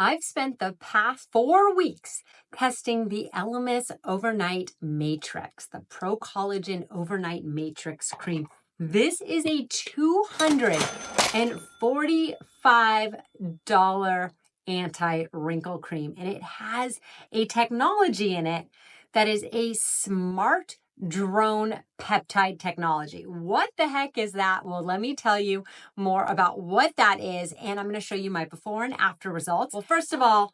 I've spent the past 4 weeks testing the Elemis Overnight Matrix, the Pro-Collagen Overnight Matrix cream. This is a $245 anti-wrinkle cream, and it has a technology in it that is a Smart Drone Peptide Technology. What the heck is that? Well, let me tell you more about what that is, and I'm going to show you my before and after results. Well, first of all,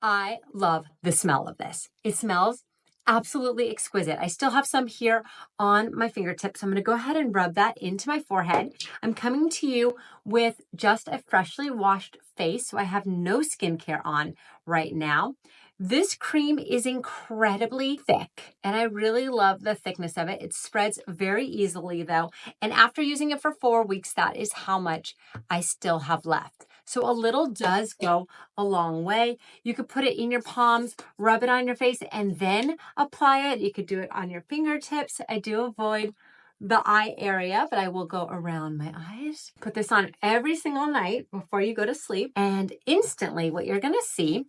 I love the smell of this. It smells absolutely exquisite. I still have some here on my fingertips. I'm going to go ahead and rub that into my forehead. I'm coming to you with just a freshly washed face, so I have no skincare on right now. This cream is incredibly thick, and I really love the thickness of it. It spreads very easily though, and after using it for 4 weeks, that is how much I still have left. So a little does go a long way. You could put it in your palms, rub it on your face, and then apply it. You could do it on your fingertips. I do avoid the eye area, but I will go around my eyes. Put this on every single night before you go to sleep, and instantly what you're gonna see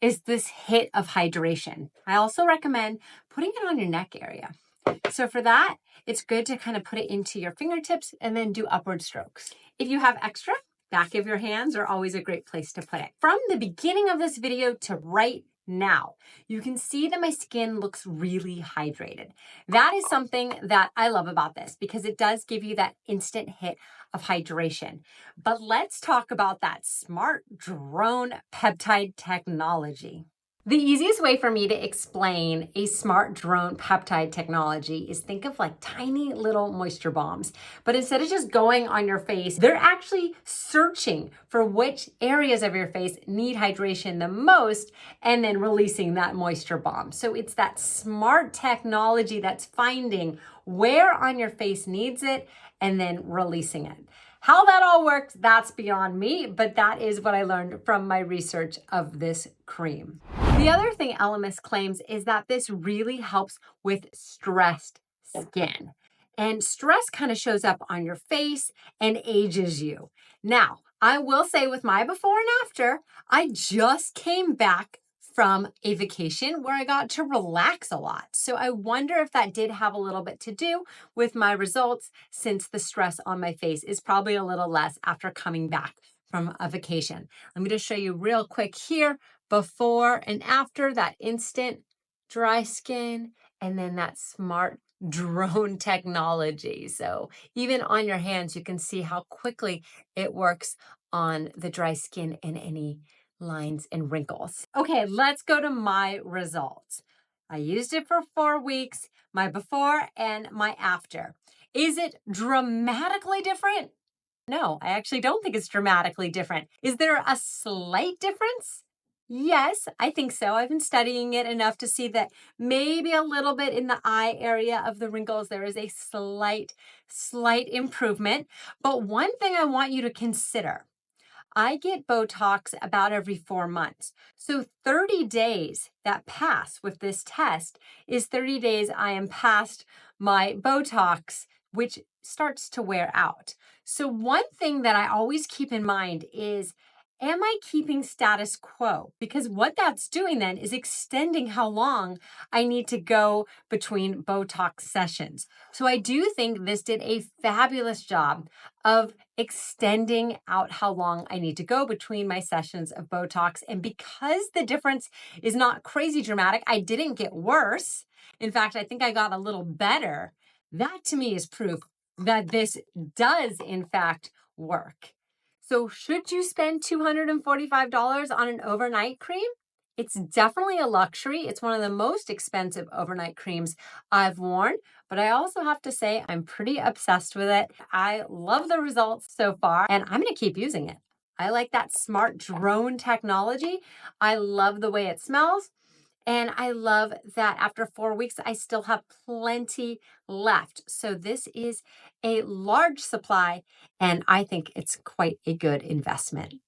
is this hit of hydration. I also recommend putting it on your neck area. So for that, it's good to kind of put it into your fingertips and then do upward strokes. If you have extra, back of your hands are always a great place to put it. From the beginning of this video to right now, you can see that my skin looks really hydrated. That is something that I love about this because it does give you that instant hit of hydration. But let's talk about that Smart Drone Peptide Technology. The easiest way for me to explain a Smart Drone Peptide Technology is think of like tiny little moisture bombs. But instead of just going on your face, they're actually searching for which areas of your face need hydration the most and then releasing that moisture bomb. So it's that smart technology that's finding where on your face needs it and then releasing it. How that all works, that's beyond me, but that is what I learned from my research of this cream. The other thing Elemis claims is that this really helps with stressed skin. And stress kind of shows up on your face and ages you. Now, I will say with my before and after, I just came back from a vacation where I got to relax a lot. So I wonder if that did have a little bit to do with my results, since the stress on my face is probably a little less after coming back from a vacation. Let me just show you real quick here, before and after, that instant dry skin, and then that Smart Drone technology. So even on your hands, you can see how quickly it works on the dry skin and any lines and wrinkles. Okay, let's go to my results. I used it for 4 weeks, my before and my after. Is it dramatically different? No, I actually don't think it's dramatically different. Is there a slight difference? Yes, I think so. I've been studying it enough to see that maybe a little bit in the eye area of the wrinkles, there is a slight improvement. But one thing I want you to consider, I get Botox about every 4 months. So 30 days that pass with this test is 30 days I am past my Botox, which starts to wear out. So one thing that I always keep in mind is, am I keeping status quo? Because what that's doing then is extending how long I need to go between Botox sessions. So I do think this did a fabulous job of extending out how long I need to go between my sessions of Botox. And because the difference is not crazy dramatic, I didn't get worse. In fact, I think I got a little better. That to me is proof that this does in fact work. So should you spend $245 on an overnight cream? It's definitely a luxury. It's one of the most expensive overnight creams I've worn, but I also have to say I'm pretty obsessed with it. I love the results so far, and I'm gonna keep using it. I like that Smart Drone technology. I love the way it smells. And I love that after 4 weeks, I still have plenty left. So this is a large supply, and I think it's quite a good investment.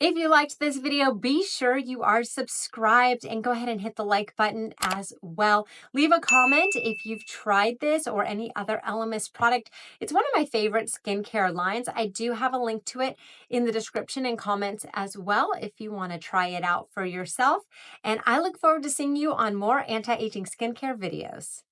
If you liked this video, be sure you are subscribed and go ahead and hit the like button as well. Leave a comment if you've tried this or any other Elemis product. It's one of my favorite skincare lines. I do have a link to it in the description and comments as well if you want to try it out for yourself. And I look forward to seeing you on more anti-aging skincare videos.